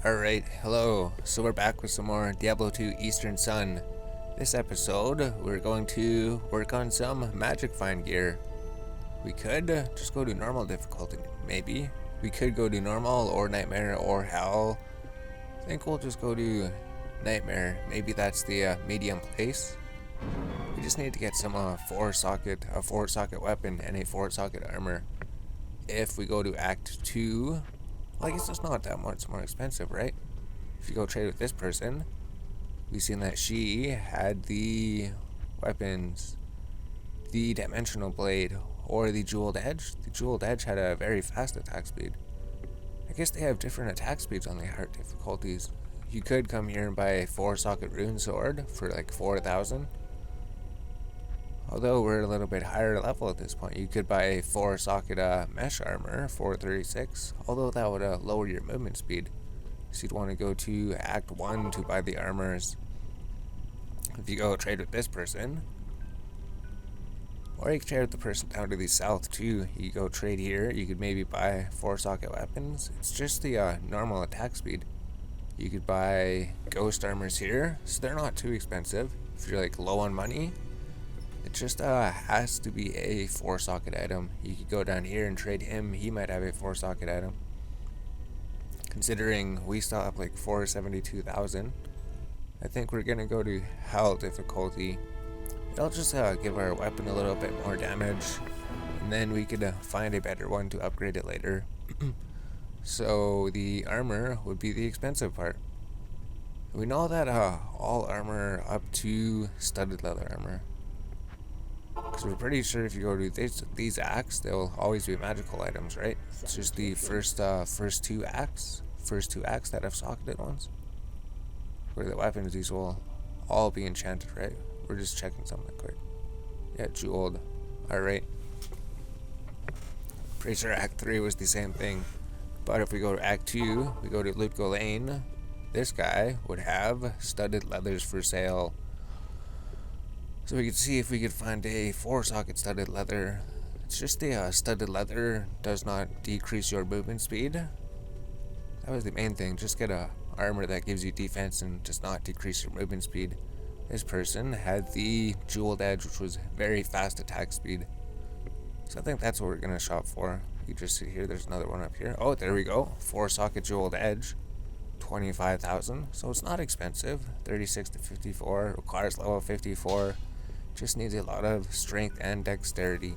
Alright, hello. So we're back with some more Diablo 2 Eastern Sun. This episode, we're going to work on some magic find gear. We could just go to normal difficulty, maybe. We could go to normal or nightmare or hell. I think we'll just go to nightmare. Maybe that's the medium place. We just need to get some a 4-socket weapon and a 4-socket armor. If we go to Act 2, well, I guess it's not that much more expensive, right? If you go trade with this person, we've seen that she had the weapons, the dimensional blade, or the jeweled edge. The jeweled edge had a very fast attack speed. I guess they have different attack speeds on the hard difficulties. You could come here and buy a 4-socket rune sword for like 4,000. Although we're a little bit higher level at this point, you could buy a 4-socket mesh armor for 36. Although that would lower your movement speed. So you'd want to go to Act 1 to buy the armors. If you go trade with this person, or you can trade with the person down to the south too. You go trade here, you could maybe buy 4-socket weapons. It's just the normal attack speed. You could buy ghost armors here, so they're not too expensive. If you're like low on money, it just has to be a 4-socket item. You could go down here and trade him. He might have a 4-socket item. Considering we still have like 472,000, I think we're gonna go to hell difficulty. It'll just give our weapon a little bit more damage, and then we could find a better one to upgrade it later. So the armor would be the expensive part. We know that all armor up to studded leather armor. Because we're pretty sure if you go to these acts, they'll always be magical items, right? It's just the first two acts that have socketed ones. Where the weapons, these will all be enchanted, right? We're just checking something quick. Yeah, jeweled. Alright. Pretty sure Act 3 was the same thing. But if we go to Act 2, we go to Lutko Lane, this guy would have studded leathers for sale. So we could see if we could find a 4-socket studded leather. It's just the studded leather does not decrease your movement speed. That was the main thing. Just get a armor that gives you defense and does not decrease your movement speed. This person had the jeweled edge, which was very fast attack speed. So I think that's what we're gonna shop for. You just see here, there's another one up here. Oh, there we go. 4-socket jeweled edge. 25,000. So it's not expensive. 36 to 54. Requires level 54. Just needs a lot of strength and dexterity.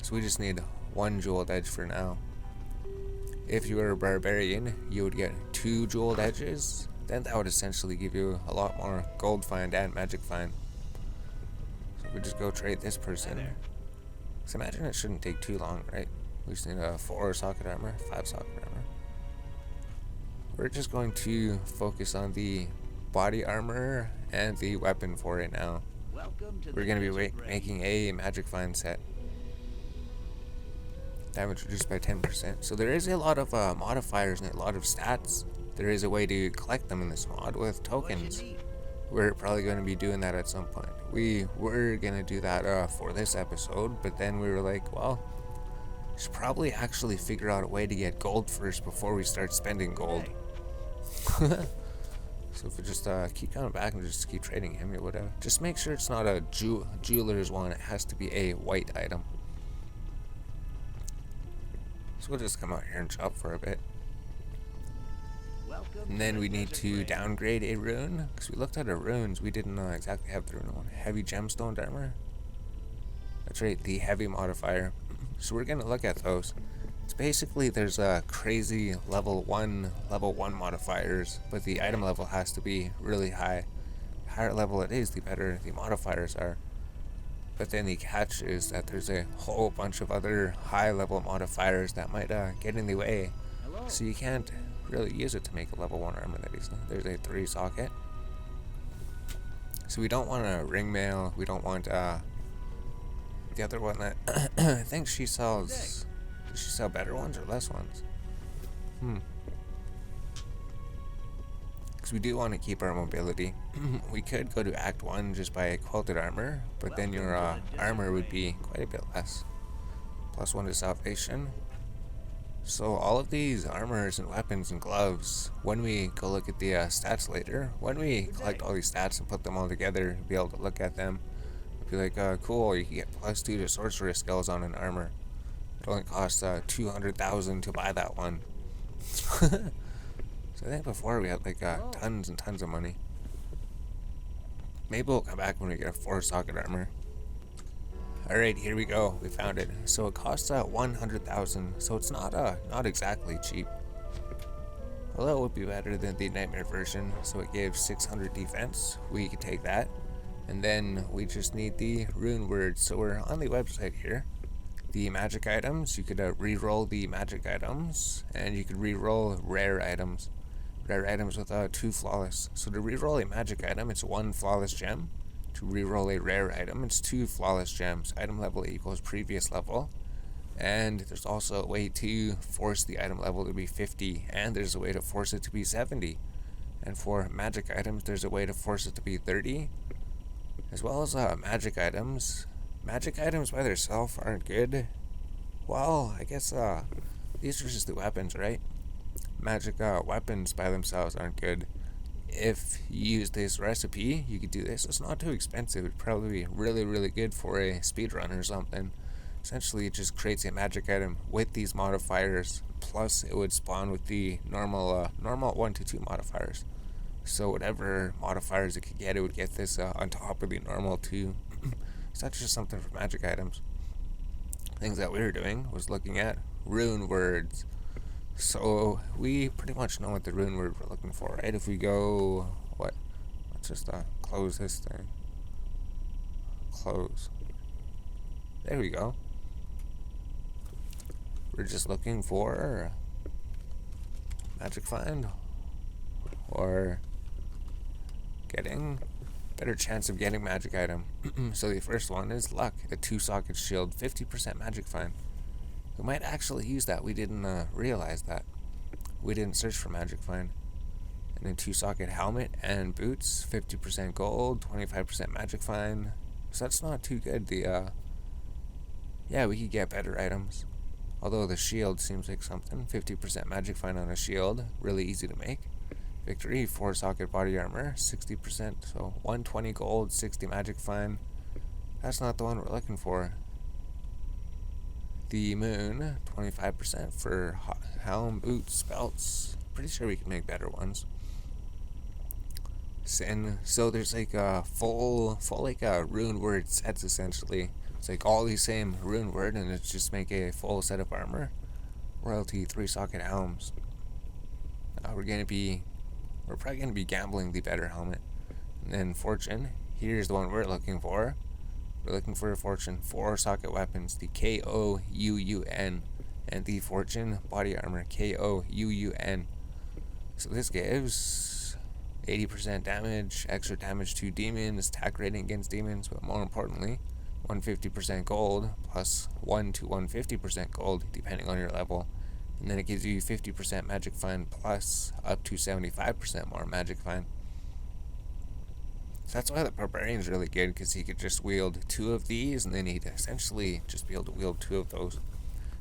So we just need one jeweled edge for now. If you were a barbarian, you would get 2 jeweled edges. Then that would essentially give you a lot more gold find and magic find. So we just go trade this person. So imagine it shouldn't take too long, right? We just need a 4-socket armor, 5-socket armor. We're just going to focus on the body armor and the weapon for it now. We're going to be making a magic find set. Damage reduced by 10%. So there is a lot of modifiers and a lot of stats. There is a way to collect them in this mod with tokens. We're probably going to be doing that at some point. We were going to do that for this episode, but then we were like, well, we should probably actually figure out a way to get gold first before we start spending gold. So if we just keep coming back and just keep trading him or whatever. Just make sure it's not a jeweler's one. It has to be a white item. So we'll just come out here and shop for a bit. And then we need to downgrade a rune, because we looked at our runes, we didn't exactly have the rune one. Heavy gemstone armor. That's right, the heavy modifier. So we're gonna look at those. It's basically there's a crazy level 1 modifiers, but the item level has to be really high. The higher level it is, the better the modifiers are. But then the catch is that there's a whole bunch of other high level modifiers that might get in the way. So you can't really use it to make a level 1 armor that easily. There's a 3-socket. So we don't want a ring mail. We don't want the other one that I think she sells. Does she sell better ones or less ones? Because we do want to keep our mobility. We could go to Act 1 just buy a quilted armor, but then your armor would be quite a bit less. +1 to salvation. So all of these armors and weapons and gloves, when we go look at the stats later, when we collect all these stats and put them all together, be able to look at them, be like, cool, you can get +2 to sorcerer skills on an armor. It only costs 200,000 to buy that one. So I think before we had like tons and tons of money. Maybe we'll come back when we get a 4-socket armor. Alright, here we go. We found it. So it costs 100,000. So it's not exactly cheap. Although it would be better than the nightmare version. So it gave 600 defense. We could take that. And then we just need the rune words. So we're on the website here. The magic items, you could re-roll the magic items, and you could re-roll rare items. Rare items with 2 flawless. So to re-roll a magic item, it's 1 flawless gem. To re-roll a rare item, it's 2 flawless gems. Item level equals previous level. And there's also a way to force the item level to be 50, and there's a way to force it to be 70. And for magic items, there's a way to force it to be 30. As well as magic items. Magic items by themselves aren't good. Well, I guess these are just the weapons, right? Magic weapons by themselves aren't good. If you use this recipe, you could do this. It's not too expensive. It'd probably be really, really good for a speedrun or something. Essentially, it just creates a magic item with these modifiers. Plus, it would spawn with the normal 1 to 2 modifiers. So whatever modifiers it could get, it would get this on top of the normal 2. So that's just something for magic items. Things that we were doing was looking at rune words. So we pretty much know what the rune word we're looking for, right? If we go, let's just close this thing. Close. There we go. We're just looking for magic find or getting better chance of getting magic item. So the first one is luck. The 2-socket shield, 50% magic find. We might actually use that. We didn't realize that. We didn't search for magic find. And then 2-socket helmet and boots, 50% gold, 25% magic find. So that's not too good. Yeah, we could get better items. Although the shield seems like something. 50% magic find on a shield, really easy to make. Victory, 4-socket body armor, 60%, so 120 gold, 60 magic find. That's not the one we're looking for. The moon, 25% for helm, boots, belts. Pretty sure we can make better ones. Sin, so there's like a full like rune word sets essentially. It's like all these same rune word, and it's just make a full set of armor. Royalty, 3-socket helms. We're probably going to be gambling the better helmet. And then fortune, here's the one we're looking for. We're looking for a fortune, 4-socket weapons, the KOUUN, and the fortune body armor, KOUUN. So this gives 80% damage, extra damage to demons, attack rating against demons, but more importantly, 150% gold, plus 1 to 150% gold, depending on your level. And then it gives you 50% magic find plus up to 75% more magic find. So that's why the barbarian is really good, because he could just wield 2 of these, and then he'd essentially just be able to wield 2 of those.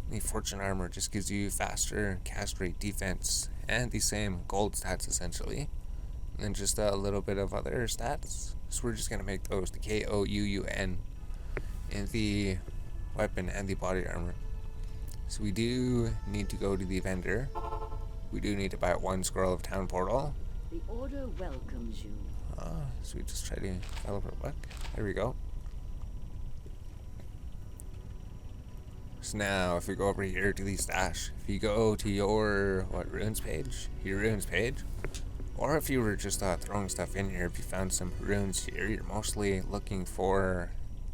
And the fortune armor just gives you faster cast rate, defense, and the same gold stats essentially. And then just a little bit of other stats. So we're just going to make those, the KOUUN, in the weapon and the body armor. So we do need to go to the vendor. We do need to buy 1 scroll of town portal. The order welcomes you. So we just try to develop our book. There we go. So now if we go over here to the stash, if you go to your runes page, or if you were just throwing stuff in here, if you found some runes here, you're mostly looking for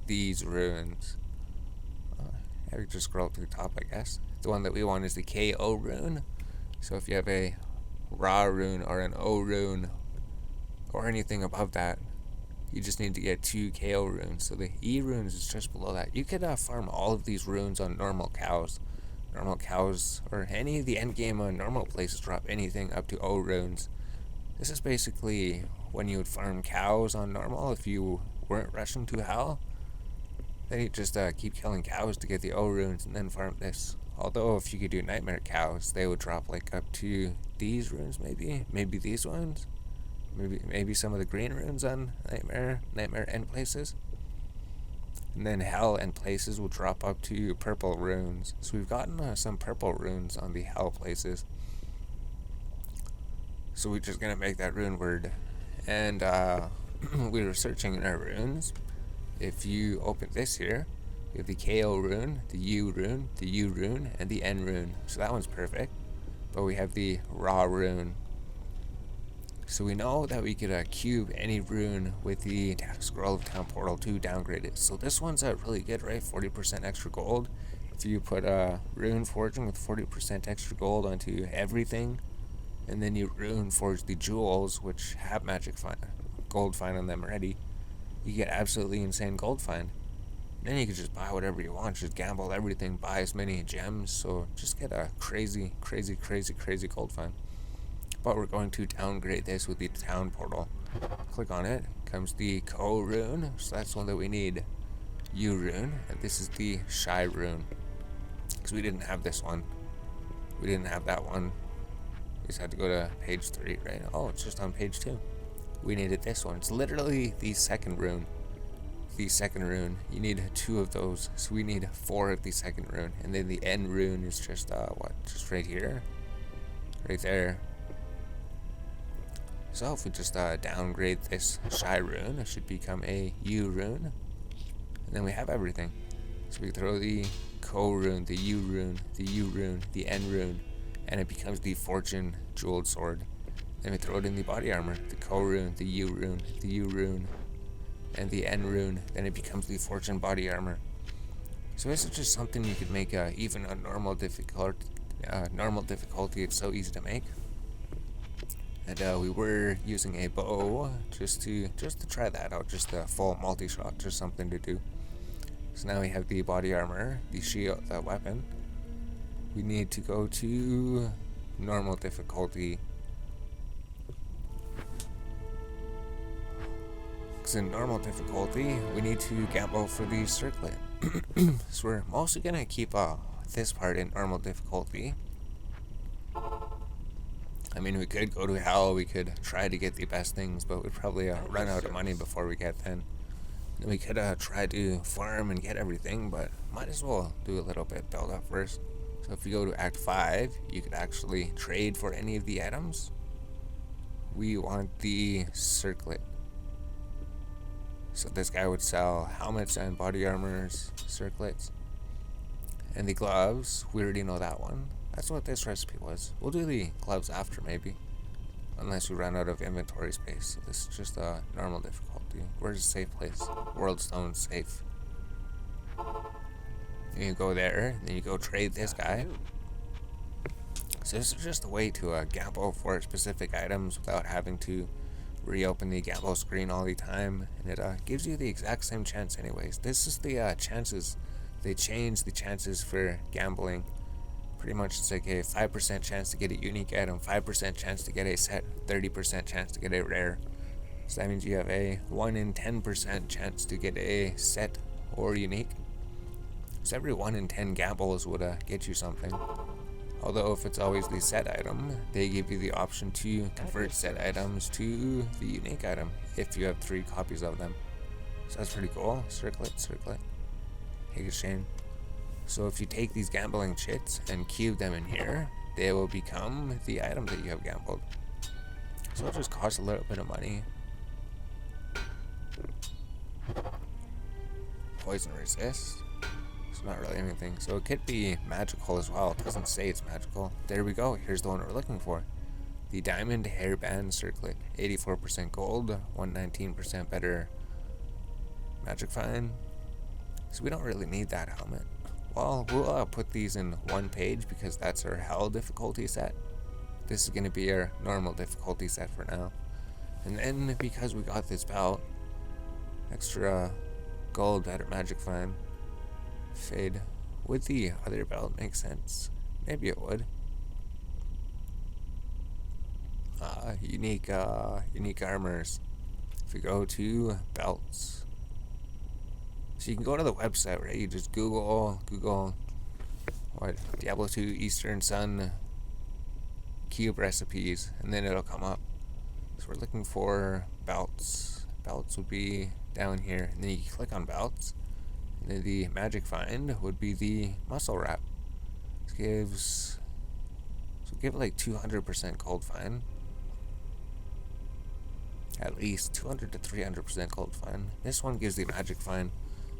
these runes. I would just scroll to the top, I guess. The one that we want is the KO rune. So if you have a Ra rune or an O rune or anything above that, you just need to get 2 KO runes. So the E runes is just below that. You could farm all of these runes on normal cows. Normal cows, or any of the endgame normal places drop anything up to O runes. This is basically when you would farm cows on normal if you weren't rushing to hell. Then you just keep killing cows to get the O runes and then farm this. Although if you could do nightmare cows, they would drop like up to these runes, maybe these ones, maybe some of the green runes on nightmare end places, and then hell end places will drop up to purple runes. So we've gotten some purple runes on the hell places. So we're just gonna make that rune word, and we were searching in our runes. If you open this here, we have the KO rune, the U rune, the U rune, and the N rune. So that one's perfect. But we have the raw rune. So we know that we could cube any rune with the Scroll of Town Portal to downgrade it. So this one's really good, right? 40% extra gold. If you put rune forging with 40% extra gold onto everything, and then you rune forge the jewels, which have gold find on them already, you get absolutely insane gold find. Then you can just buy whatever you want, just gamble everything, buy as many gems, so just get a crazy gold find. But we're going to downgrade this with the town portal. Click on it, comes the Ko rune, so that's one that we need. U rune, and this is the Shy rune, because we didn't have this one. We didn't have that one. We just had to go to page 3, right? Oh, it's just on page 2. We needed this one. It's literally the second rune. The second rune. You need 2 of those. So we need 4 of the second rune. And then the N rune is just, just right here. Right there. So if we just downgrade this Shy rune, it should become a U rune. And then we have everything. So we throw the Ko rune, the U rune, the U rune, the N rune, and it becomes the Fortune Jeweled Sword. Then we throw it in the body armor, the Ko rune, the U rune, the U rune, and the N rune. Then it becomes the Fortune Body Armor. So this is just something you could make even on normal difficulty. It's so easy to make. And we were using a bow just to try that out, just a full multi-shot, just something to do. So now we have the body armor, the shield, the weapon. We need to go to normal difficulty. Because in normal difficulty, we need to gamble for the circlet. So we're mostly going to keep this part in normal difficulty. I mean, we could go to hell, we could try to get the best things, but we'd probably run out of money before we get then. Then we could try to farm and get everything, but might as well do a little bit, build up first. So if you go to Act 5, you could actually trade for any of the items. We want the circlet. So this guy would sell helmets and body armors, circlets. And the gloves, we already know that one. That's what this recipe was. We'll do the gloves after, maybe. Unless we run out of inventory space. So this is just a normal difficulty. Where's a safe place? World Stone safe. Then you go there, then you go trade this guy. So this is just a way to gamble for specific items without having to reopen the gamble screen all the time. And it gives you the exact same chance anyways. This is the chances. They change the chances for gambling. Pretty much it's like a 5% chance to get a unique item, 5% chance to get a set, 30% chance to get a rare. So that means you have a 1 in 10% chance to get a set or unique. So every 1 in 10 gambles would get you something. Although if it's always the set item, they give you the option to convert set items to the unique item if you have 3 copies of them. So that's pretty cool. Circlet. Higashane. So if you take these gambling chits and cube them in here, they will become the item that you have gambled. So it just costs a little bit of money. Poison resist. It's not really anything. So it could be magical as well. It doesn't say it's magical. There we go. Here's the one we're looking for. The Diamond Hairband Circlet. 84% gold, 119% better magic find. So we don't really need that helmet. Well, we'll put these in one page because that's our hell difficulty set. This is going to be our normal difficulty set for now. And then because we got this belt, extra gold, better magic find, fade with the other belt makes sense. Maybe it would. Unique armors. If we go to belts. So you can go to the website, right? You just Google what, Diablo 2 Eastern Sun cube recipes, and then it'll come up. So we're looking for belts. Belts would be down here, and then you click on belts, and then the magic find would be the muscle wrap. This give it like 200% gold find. At least 200 to 300% gold find. This one gives the magic find.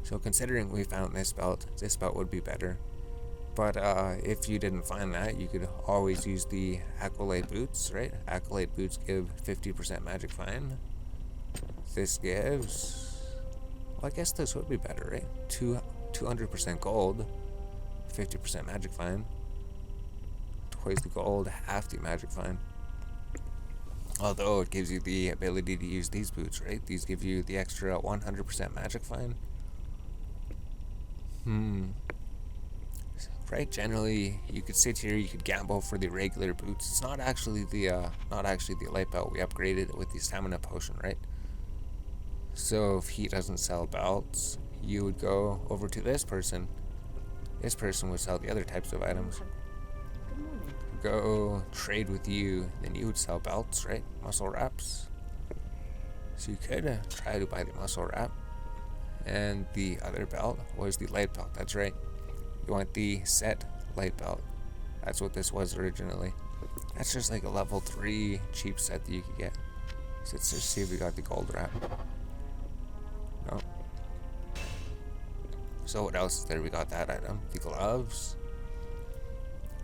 So considering we found this belt would be better. But if you didn't find that, you could always use the Accolade boots, right? Accolade boots give 50% magic find. This gives, well, I guess this would be better, right? 200% gold, 50% magic find. Twice the gold, half the magic find. Although it gives you the ability to use these boots, right? These give you the extra 100% magic find. Right, generally you could sit here, you could gamble for the regular boots. It's not actually the light belt. We upgraded it with the stamina potion, right? So if he doesn't sell belts, you would go over to this person. This person would sell the other types of items. Go trade with you, then you would sell belts, right? Muscle wraps. So you could try to buy the muscle wrap. And the other belt was the light belt, that's right. You want the set light belt. That's what this was originally. That's just like a level 3 cheap set that you could get. So let's just see if we got the gold wrap. No. So what else is there? We got that item. The gloves.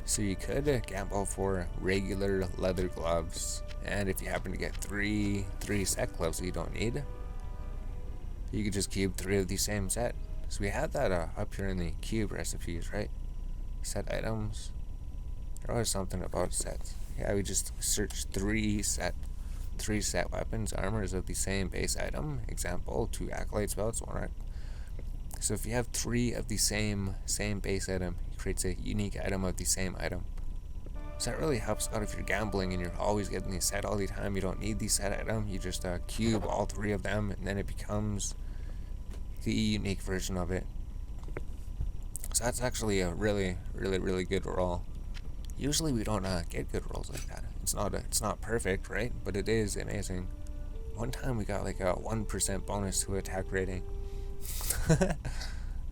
So you could gamble for regular leather gloves. And if you happen to get three set gloves that you don't need, you could just cube 3 of the same set. So we had that up here in the cube recipes, right? Set items. There was something about sets. Yeah, we just searched 3 set weapons, armors of the same base item. Example, 2 accolade spells, 1 So if you have 3 of the same base item, it creates a unique item of the same item. So that really helps out if you're gambling and you're always getting the set all the time. You don't need the set item. You just cube all 3 of them, and then it becomes the unique version of it. So that's actually a really good roll. Usually we don't get good rolls like that. It's not perfect, right? But it is amazing. One time we got like a 1% bonus to attack rating. So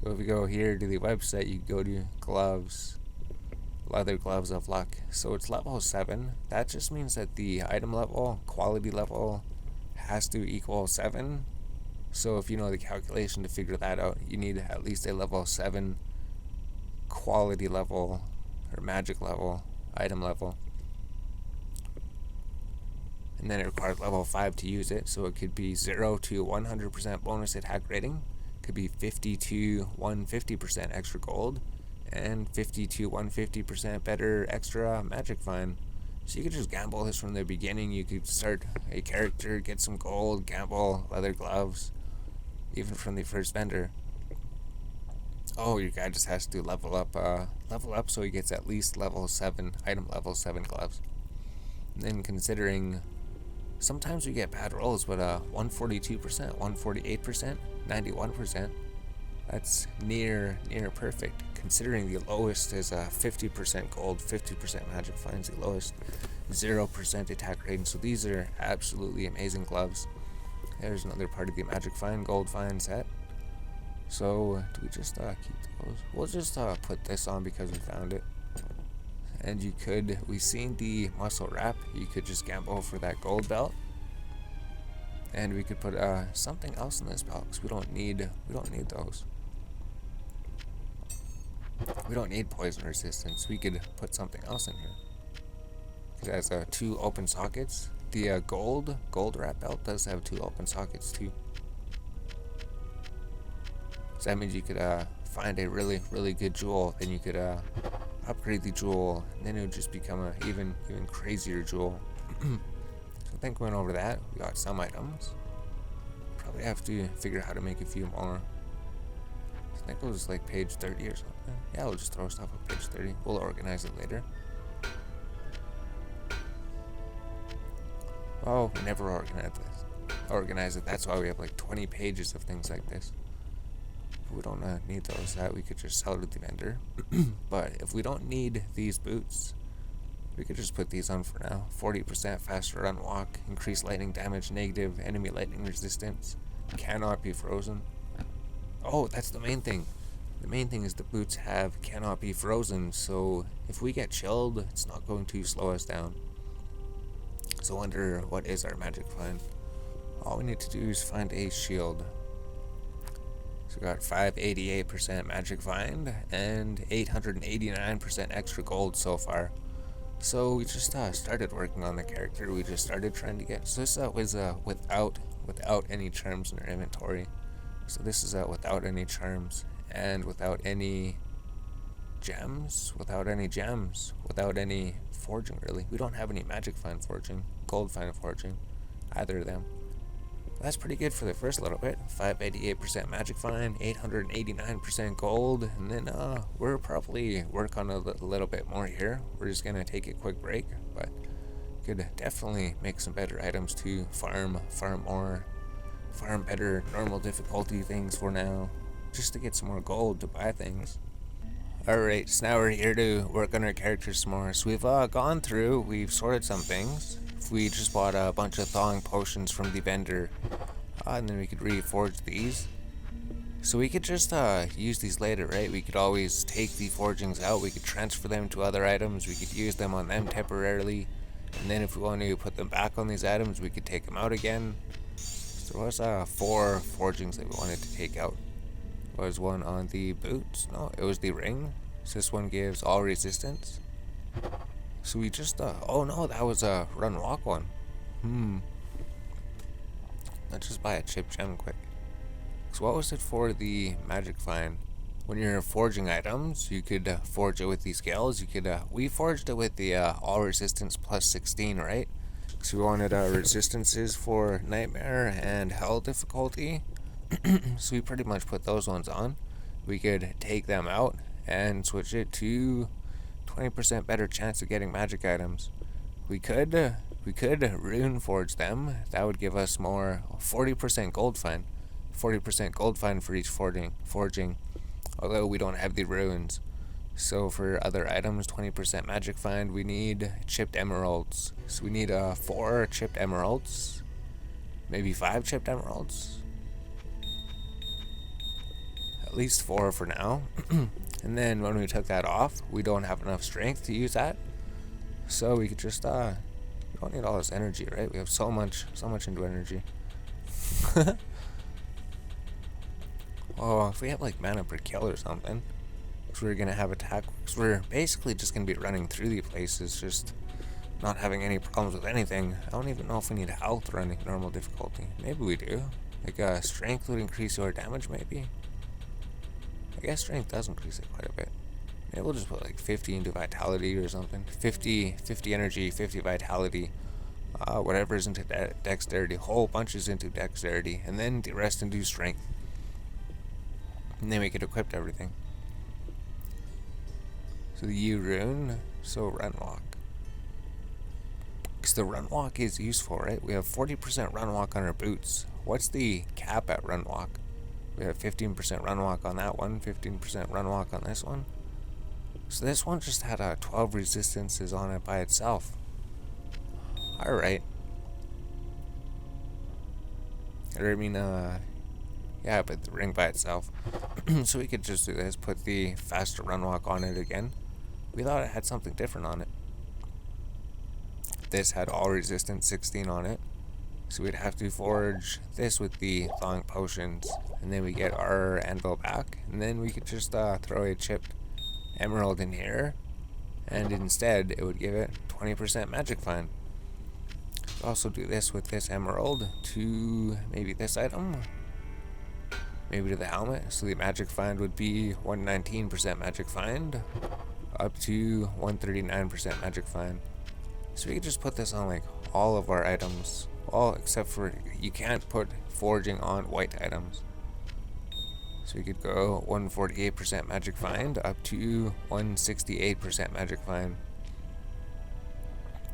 if we go here to the website, you go to gloves, leather gloves of luck. So it's level 7. That just means that the item level, quality level, has to equal 7. So if you know the calculation to figure that out, you need at least a level 7 quality level or magic level, item level. And then it requires level 5 to use it. So it could be 0 to 100% bonus attack rating. Could be 50 to 150% extra gold. And 50 to 150% better extra magic find. So you could just gamble this from the beginning. You could start a character, get some gold, gamble, leather gloves. Even from the first vendor. Oh, your guy just has to level up so he gets at least level 7, item level 7 gloves. And then considering, sometimes we get bad rolls, but 142%, 148%, 91%, that's near perfect. Considering the lowest is 50% gold, 50% magic finds, the lowest 0% attack rating. So these are absolutely amazing gloves. There's another part of the magic find, gold find set. So do we just keep those? We'll just put this on because we found it. And we seen the muscle wrap. You could just gamble for that gold belt. And we could put something else in this belt because we don't need those. We don't need poison resistance. We could put something else in here. It has 2 open sockets. The gold wrap belt does have 2 open sockets too. So that means you could find a really good jewel, then you could upgrade the jewel, and then it would just become a even crazier jewel. So I think going over that, we got some items. Probably have to figure out how to make a few more. I think it was like page 30 or something. Yeah, we'll just throw stuff up page 30. We'll organize it later. Oh, we never organize it. That's why we have like 20 pages of things like this. We don't need those. That we could just sell to the vendor. But if we don't need these boots, we could just put these on for now. 40% faster run walk, increased lightning damage, negative enemy lightning resistance, cannot be frozen. Oh, that's the main thing. The main thing is the boots have cannot be frozen, so if we get chilled, it's not going to slow us down. So I wonder what is our magic find. All we need to do is find a shield. So we got 588% magic find and 889% extra gold so far. So we just started working on the character. We just started trying to get. So this was without any charms in our inventory. So this is without any charms and without any gems, without any forging really. We don't have any magic find forging, gold find forging, either of them. That's pretty good for the first little bit. 588% magic find, 889% gold, and then we'll probably work on a little bit more here. We're just gonna take a quick break, but could definitely make some better items to farm more, farm better normal difficulty things for now, just to get some more gold to buy things. Alright, so now we're here to work on our characters some more. So we've gone through, we've sorted some things. We just bought a bunch of thawing potions from the vendor, and then we could reforge these. So we could just use these later, right? We could always take the forgings out, we could transfer them to other items, we could use them on them temporarily, and then if we want to put them back on these items, we could take them out again. So there was 4 forgings that we wanted to take out. Was one on the boots? No, it was the ring. So this one gives all resistance. So we just, oh no, that was a run walk one. Let's just buy a chip gem quick. So what was it for the magic find? When you're forging items, you could forge it with these scales. You could, we forged it with the all resistance plus 16, right? So we wanted resistances for nightmare and hell difficulty. So we pretty much put those ones on. We could take them out and switch it to 20% better chance of getting magic items. We could rune forge them. That would give us more 40% gold find. 40% gold find for each forging. Although we don't have the runes. So for other items, 20% magic find, we need chipped emeralds. So we need 4 chipped emeralds. Maybe 5 chipped emeralds. At least 4 for now. And then when we took that off, we don't have enough strength to use that. So we could just, we don't need all this energy, right? We have so much into energy. Oh, if we have like mana per kill or something, because we're gonna have attack, because we're basically just gonna be running through the places, just not having any problems with anything. I don't even know if we need health running normal difficulty. Maybe we do. Like strength would increase your damage, maybe. I guess strength does increase it quite a bit. Maybe we'll just put like 50 into vitality or something. 50 energy, 50 vitality. Whatever is into dexterity. Whole bunch is into dexterity. And then the rest into strength. And then we could equip everything. So the U rune. So run walk. Because the run walk is useful, right? We have 40% run walk on our boots. What's the cap at run walk? We have 15% run walk on that one, 15% run walk on this one. So this one just had 12 resistances on it by itself. Alright. I mean, yeah, but the ring by itself. So we could just do this, put the faster run walk on it again. We thought it had something different on it. This had all resistance 16 on it. So we'd have to forge this with the thawing potions, and then we get our anvil back, and then we could just throw a chipped emerald in here, and instead it would give it 20% magic find. Also do this with this emerald to maybe this item, maybe to the helmet, so the magic find would be 119% magic find, up to 139% magic find. So we could just put this on like all of our items. All except for you can't put forging on white items. So we could go 148% magic find up to 168% magic find.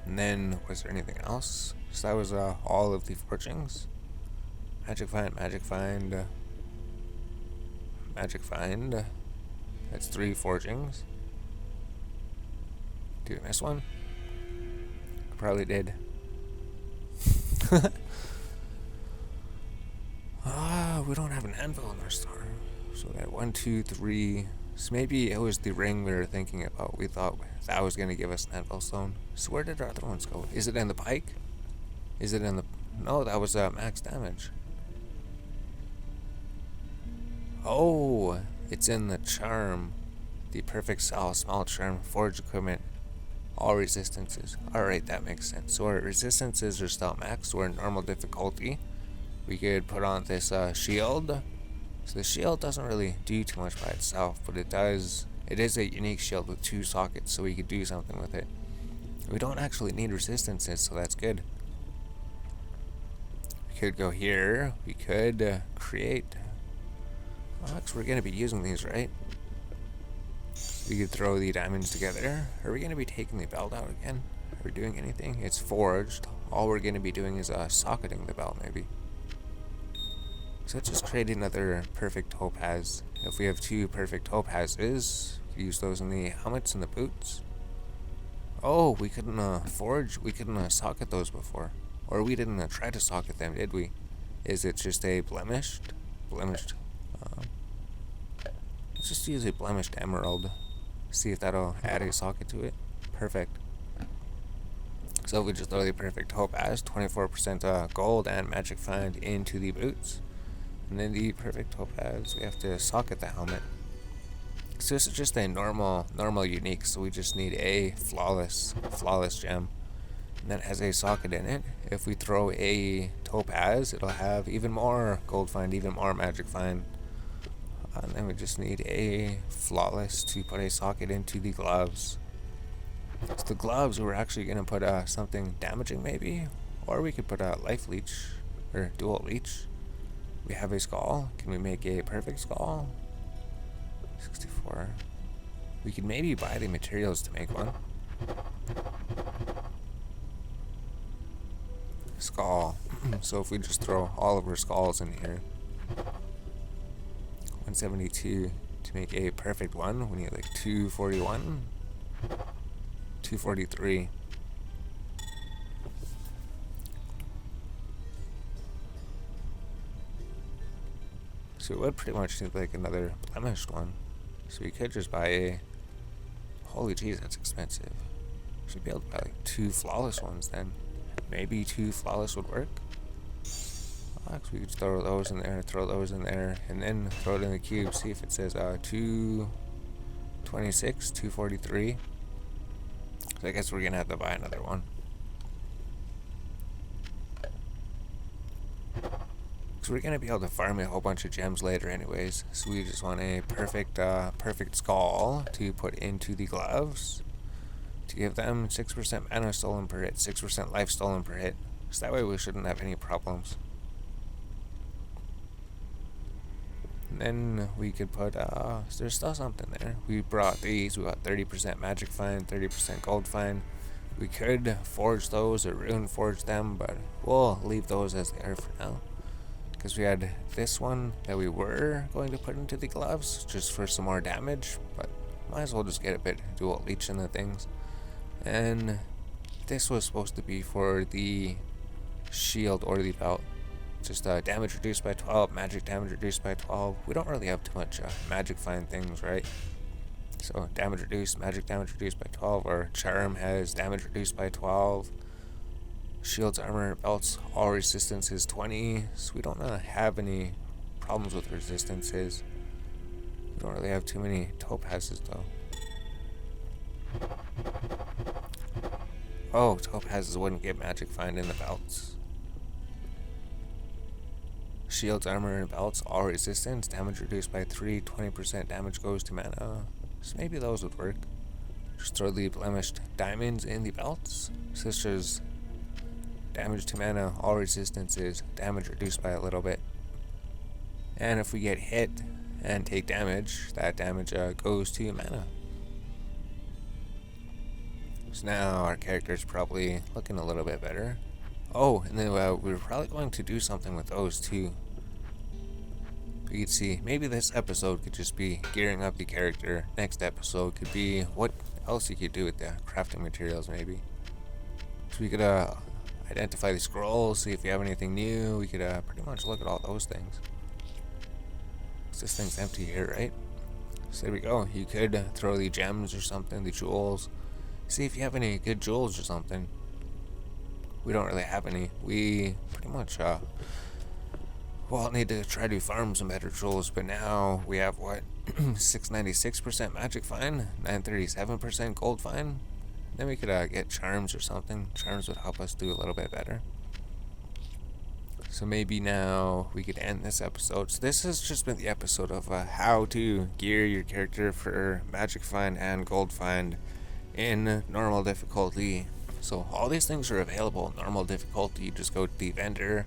And then was there anything else? So that was all of the forgings. Magic find, magic find. That's 3 forgings. Did I miss one? I probably did. We don't have an anvil in our store. So that 1, 2, 3. So maybe it was the ring we were thinking about. We thought that was going to give us an anvil stone. So where did our other ones go? Is it in the pike? Is it in the... No, that was max damage. Oh, it's in the charm. The perfect small charm, forge equipment, all resistances. Alright, that makes sense. So our resistances are still max. We're in normal difficulty. We could put on this shield. So the shield doesn't really do too much by itself, but it does. It is a unique shield with 2 sockets, so we could do something with it. We don't actually need resistances, so that's good. We could go here. We could create. Because we're going to be using these, right? We could throw the diamonds together. Are we going to be taking the belt out again? Are we doing anything? It's forged. All we're going to be doing is socketing the belt, maybe. So let's just create another perfect topaz. If we have 2 perfect topazes, we could use those in the helmets and the boots. Oh, we couldn't forge. We couldn't socket those before. Or we didn't try to socket them, did we? Is it just a blemished? Let's just use a blemished emerald. See if that'll add a socket to it. Perfect. So we just throw the perfect topaz, 24% gold and magic find into the boots. And then the perfect topaz, we have to socket the helmet. So this is just a normal unique, so we just need a flawless gem. And that has a socket in it. If we throw a topaz, it'll have even more gold find, even more magic find. And then we just need a flawless to put a socket into the gloves. So the gloves, we're actually going to put something damaging maybe. Or we could put a life leech, or dual leech. We have a skull. Can we make a perfect skull? 64. We could maybe buy the materials to make one. Skull. So if we just throw all of our skulls in here. 172 to make a perfect one. We need like 241. 243. So we would pretty much need like another blemished one. So we could just buy a... Holy jeez, that's expensive. Should be able to buy like 2 flawless ones then. Maybe 2 flawless would work. So we could throw those in there, and then throw it in the cube. See if it says 226, 243. So I guess we're gonna have to buy another one. So we're gonna be able to farm a whole bunch of gems later anyways. So we just want a perfect skull to put into the gloves. To give them 6% mana stolen per hit, 6% life stolen per hit. So that way we shouldn't have any problems. And then we could put, there's still something there. We brought these, we got 30% magic find, 30% gold find. We could forge those or rune forge them, but we'll leave those as they are for now. Because we had this one that we were going to put into the gloves, just for some more damage, but might as well just get a bit dual leech in the things. And this was supposed to be for the shield or the belt. Just damage reduced by 12, magic damage reduced by 12. We don't really have too much magic find things, right? So damage reduced, magic damage reduced by 12, or charm has damage reduced by 12. Shields, armor, belts, all resistance is 20. So we don't have any problems with resistances. We don't really have too many topazes though. Oh, topazes wouldn't get magic find in the belts. Shields, armor, and belts, all resistance, damage reduced by 3, 20% damage goes to mana. So maybe those would work. Just throw the blemished diamonds in the belts. Sisters, damage to mana, all resistances, damage reduced by a little bit. And if we get hit and take damage, that damage goes to mana. So now our character's probably looking a little bit better. Oh, and then we were probably going to do something with those too. You can see maybe this episode could just be gearing up the character. Next episode could be what else you could do with the crafting materials, maybe. So we could identify the scrolls, see if we have anything new. We could pretty much look at all those things. This thing's empty here, right? So there we go. You could throw the gems or something, the jewels. See if you have any good jewels or something. We don't really have any. We pretty much well, need to try to farm some better jewels, but now we have what? 696% magic find, 937% gold find. Then we could get charms or something. Charms would help us do a little bit better. So maybe now we could end this episode. So this has just been the episode of how to gear your character for magic find and gold find in normal difficulty. So all these things are available in normal difficulty. You just go to the vendor.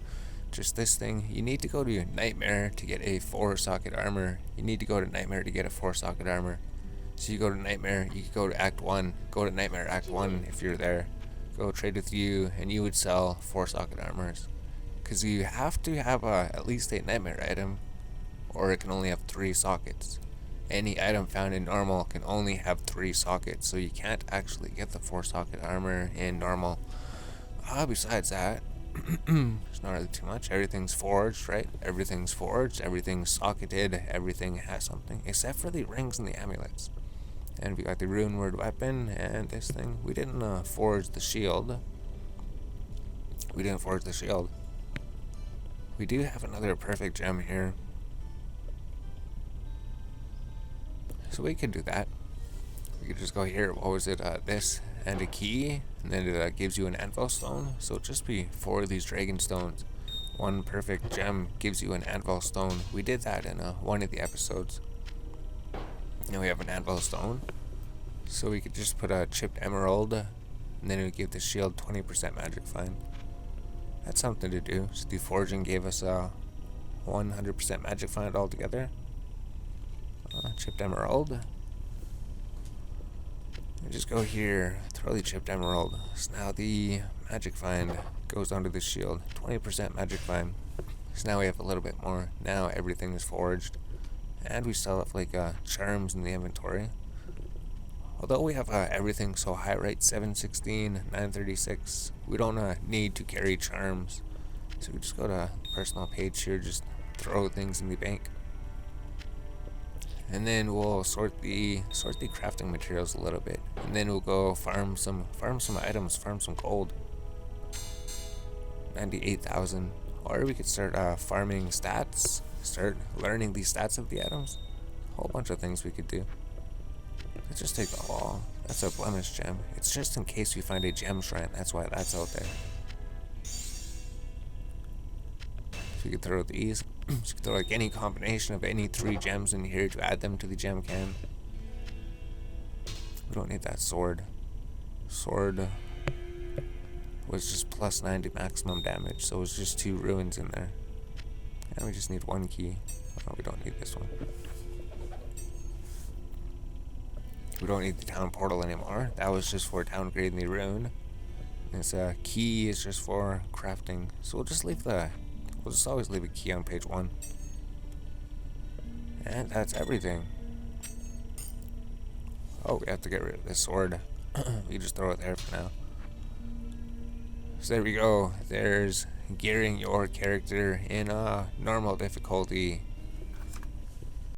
Just this thing. You need to go to Nightmare to get a 4-socket armor. You need to go to Nightmare to get a 4-socket armor. So you go to Nightmare, you can go to Act 1. Go to Nightmare Act 1 if you're there. Go trade with you, and you would sell 4-socket armors. Because you have to have at least a Nightmare item, or it can only have 3 sockets. Any item found in normal can only have 3 sockets, so you can't actually get the 4-socket armor in normal. Besides that, it's not really too much. Everything's forged, right? Everything's forged, everything's socketed, everything has something, except for the rings and the amulets. And we got the rune word weapon, and this thing. We didn't forge the shield. We didn't forge the shield. We do have another perfect gem here. So we could do that. We could just go here. What was it? This and a key. And then it gives you an anvil stone. So it'd just be 4 of these dragon stones. One perfect gem gives you an anvil stone. We did that in one of the episodes. Now we have an anvil stone. So we could just put a chipped emerald. And then it would give the shield 20% magic find. That's something to do. So the forging gave us 100% magic find altogether. Chipped emerald. And just go here, throw the chipped emerald. So now the magic find goes onto the shield. 20% magic find. So now we have a little bit more. Now everything is forged. And we still have like charms in the inventory. Although we have everything so high, right? 716, 936. We don't need to carry charms. So we just go to personal page here, just throw things in the bank. And then we'll sort the crafting materials a little bit. And then we'll go farm some items, farm some gold. 98,000. Or we could start farming stats. Start learning the stats of the items. A whole bunch of things we could do. Let's just take the wall. That's a blemish gem. It's just in case we find a gem shrine. That's why that's out there. So we could throw these. So you could throw like any combination of any 3 gems in here to add them to the gem can. We don't need that sword. Sword was just plus 90 maximum damage, so it was just 2 ruins in there. And we just need 1 key. Oh, we don't need this one. We don't need the town portal anymore. That was just for downgrading the rune. This key is just for crafting. So we'll just always leave a key on page 1. And that's everything. Oh, we have to get rid of this sword. We just throw it there for now. So there we go. There's gearing your character in normal difficulty.